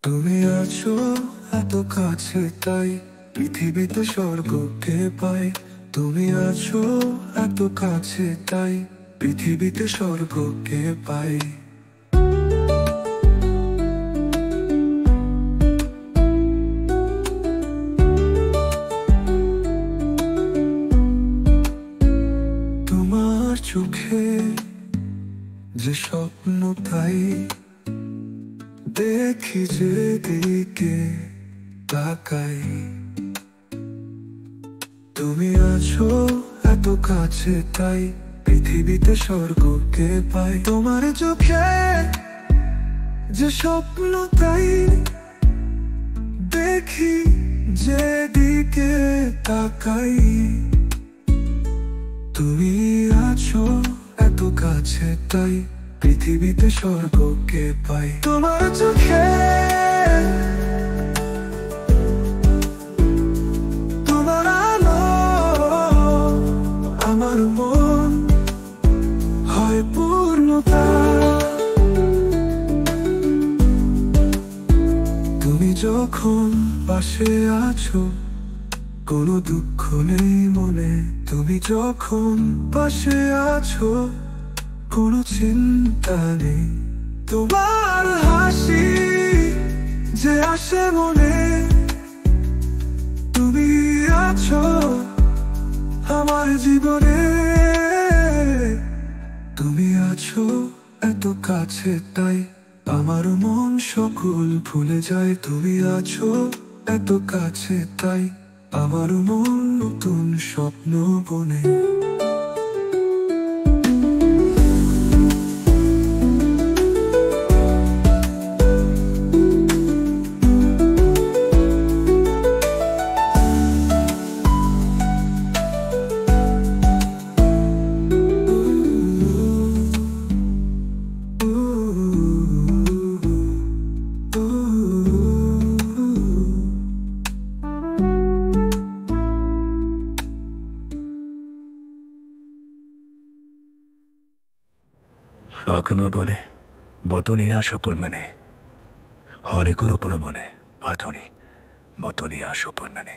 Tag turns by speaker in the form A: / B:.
A: তুমি আছো এত কাছে তাই পৃথিবীতে স্বর্গকে পাই। তুমি আছো এত কাছে তাই পৃথিবীতে স্বর্গকে পাই। তোমার চোখে যে স্বপ্ন তাই দেখি যেদিকে তাকাই। তুমি আছো এত কাছে তাই পৃথিবীতে স্বর্গকে পাই। তোমার চোখে যে স্বপ্ন তাই দেখি যেদিকে তাকাই। তুমি আছো এত কাছে তাই পৃথিবীতে স্বর্গকে পাই। তোমার চোখে তোমার আলো আমার মন হয় পূর্ণতা। তুমি যখন পাশে আছো কোনো দুঃখ নেই মনে। তুমি যখন পাশে আছো কোনো চিন্তা নেই। তোমার হাসি যে আসে মনে। তুমি আছো আমার জীবনে। তুমি আছো এত কাছে তাই আমার মন সকল ভুলে যায়। তুমি আছো এত কাছে তাই আমার মন নতুন স্বপ্ন বনে। স্বপ্ন বলে বতনি আসো পূর্ণনে হরে গুরু মনে বাঁধনি বতনি আসো পূর্ণনে।